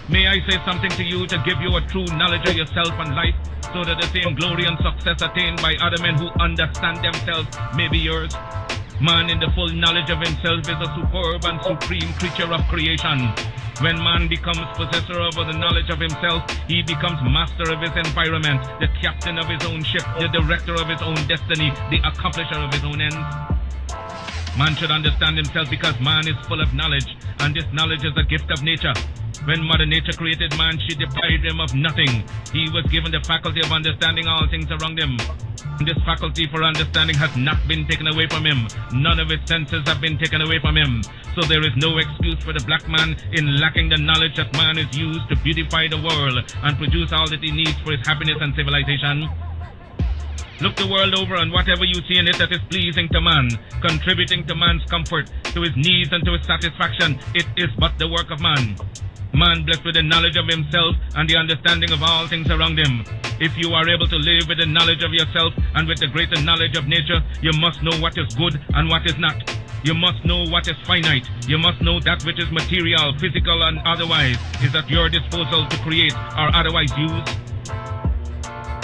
May I say something to you to give you a true knowledge of yourself and life, so that the same glory and success attained by other men who understand themselves may be yours? Man in the full knowledge of himself is a superb and supreme creature of creation. When man becomes possessor of the knowledge of himself, he becomes master of his environment, the captain of his own ship, the director of his own destiny, the accomplisher of his own ends. Man should understand himself because man is full of knowledge, and this knowledge is a gift of nature. When Mother Nature created man, she deprived him of nothing. He was given the faculty of understanding all things around him. This faculty for understanding has not been taken away from him. None of his senses have been taken away from him. So there is no excuse for the black man in lacking the knowledge that man is used to beautify the world and produce all that he needs for his happiness and civilization. Look the world over, and whatever you see in it that is pleasing to man, contributing to man's comfort, to his needs and to his satisfaction, it is but the work of man. Man blessed with the knowledge of himself and the understanding of all things around him. If you are able to live with the knowledge of yourself and with the greater knowledge of nature, you must know what is good and what is not. You must know what is finite. You must know that which is material, physical and otherwise is at your disposal to create or otherwise use.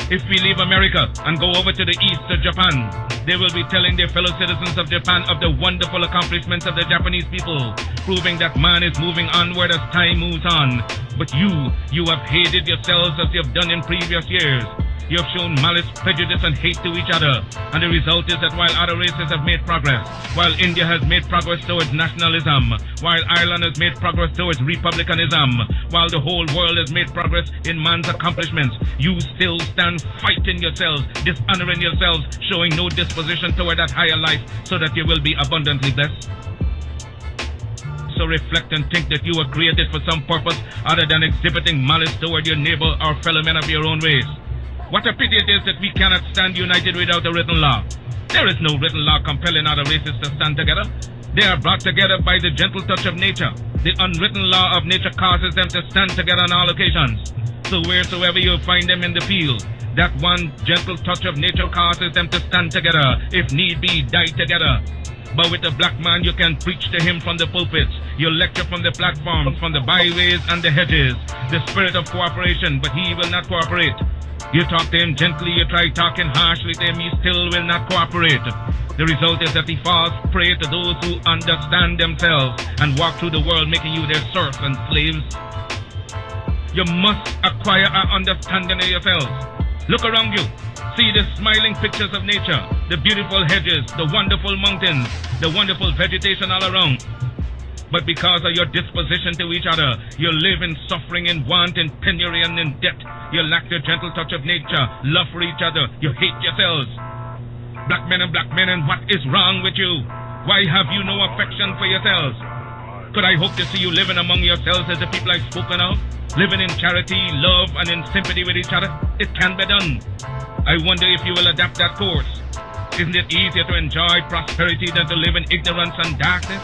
If we leave America and go over to the east to Japan, they will be telling their fellow citizens of Japan of the wonderful accomplishments of the Japanese people, proving that man is moving onward as time moves on. But you have hated yourselves as you have done in previous years. You have shown malice, prejudice, and hate to each other. And the result is that while other races have made progress, while India has made progress towards nationalism, while Ireland has made progress towards republicanism, while the whole world has made progress in man's accomplishments, you still stand fighting yourselves, dishonoring yourselves, showing no disposition toward that higher life so that you will be abundantly blessed. So reflect and think that you were created for some purpose other than exhibiting malice toward your neighbor or fellow men of your own race. What a pity it is that we cannot stand united without a written law. There is no written law compelling other races to stand together. They are brought together by the gentle touch of nature. The unwritten law of nature causes them to stand together on all occasions. So wheresoever you find them in the field, that one gentle touch of nature causes them to stand together, if need be, die together. But with a black man, you can preach to him from the pulpits. You lecture from the platforms, from the byways and the hedges. The spirit of cooperation, but he will not cooperate. You talk to him gently, you try talking harshly to him, he still will not cooperate. The result is that he falls prey to those who understand themselves and walk through the world making you their serfs and slaves. You must acquire an understanding of yourselves. Look around you. See the smiling pictures of nature, the beautiful hedges, the wonderful mountains, the wonderful vegetation all around. But because of your disposition to each other, you live in suffering, in want, in penury, and in debt. You lack the gentle touch of nature, love for each other. You hate yourselves. Black men, and what is wrong with you? Why have you no affection for yourselves? Could I hope to see you living among yourselves as the people I've spoken of? Living in charity, love, and in sympathy with each other? It can be done. I wonder if you will adapt that course. Isn't it easier to enjoy prosperity than to live in ignorance and darkness?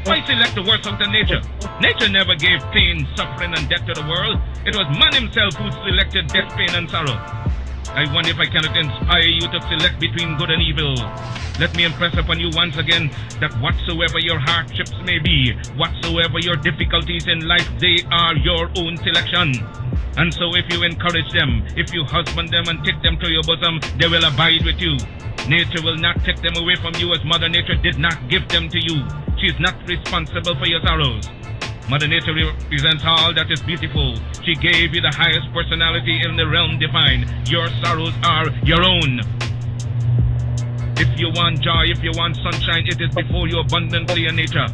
Why select the worst out of nature? Nature never gave pain, suffering, and death to the world. It was man himself who selected death, pain, and sorrow. I wonder if I cannot inspire you to select between good and evil. Let me impress upon you once again that whatsoever your hardships may be, whatsoever your difficulties in life, they are your own selection. And so if you encourage them, if you husband them and take them to your bosom, they will abide with you. Nature will not take them away from you as Mother Nature did not give them to you. She is not responsible for your sorrows. Mother Nature represents all that is beautiful. She gave you the highest personality in the realm divine. Your sorrows are your own. If you want joy, if you want sunshine, it is before you abundantly in nature.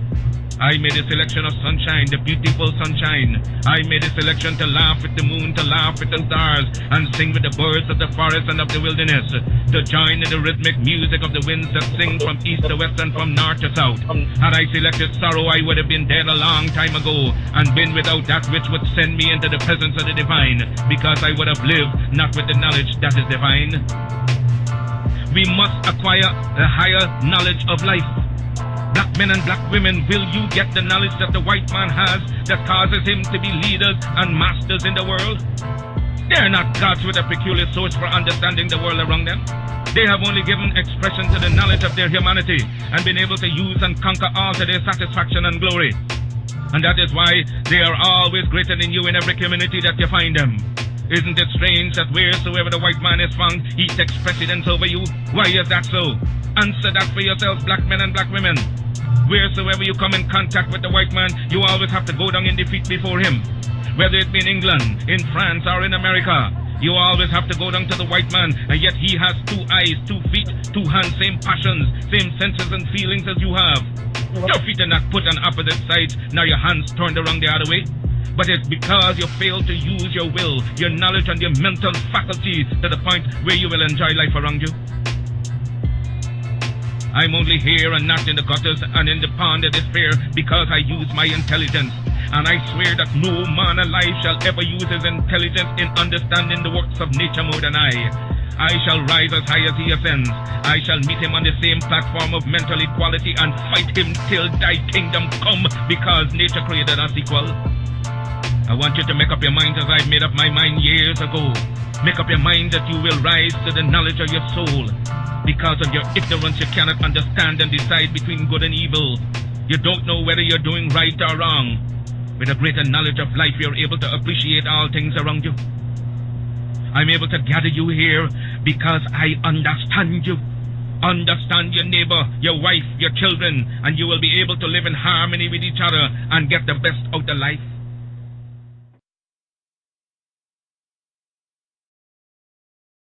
I made a selection of sunshine, the beautiful sunshine. I made a selection to laugh with the moon, to laugh with the stars, and sing with the birds of the forest and of the wilderness, to join in the rhythmic music of the winds that sing from east to west and from north to south. Had I selected sorrow, I would have been dead a long time ago, and been without that which would send me into the presence of the divine, because I would have lived not with the knowledge that is divine. We must acquire a higher knowledge of life. Black men and black women, will you get the knowledge that the white man has that causes him to be leaders and masters in the world? They are not gods with a peculiar source for understanding the world around them. They have only given expression to the knowledge of their humanity and been able to use and conquer all to their satisfaction and glory. And that is why they are always greater than you in every community that you find them. Isn't it strange that wheresoever the white man is found, he takes precedence over you? Why is that so? Answer that for yourselves, black men and black women. Wheresoever you come in contact with the white man, you always have to go down in defeat before him. Whether it be in England, in France, or in America, you always have to go down to the white man, and yet he has 2 eyes, 2 feet, 2 hands, same passions, same senses and feelings as you have. Your feet are not put on opposite sides, now your hands turned around the other way. But it's because you fail to use your will, your knowledge, and your mental faculties to the point where you will enjoy life around you. I'm only here and not in the gutters and in the pond of despair because I use my intelligence. And I swear that no man alive shall ever use his intelligence in understanding the works of nature more than I. I shall rise as high as he ascends. I shall meet him on the same platform of mental equality and fight him till thy kingdom come, because nature created us equal. I want you to make up your mind as I made up my mind years ago. Make up your mind that you will rise to the knowledge of your soul. Because of your ignorance, you cannot understand and decide between good and evil. You don't know whether you're doing right or wrong. With a greater knowledge of life, you're able to appreciate all things around you. I'm able to gather you here because I understand you. Understand your neighbor, your wife, your children, and you will be able to live in harmony with each other and get the best out of life.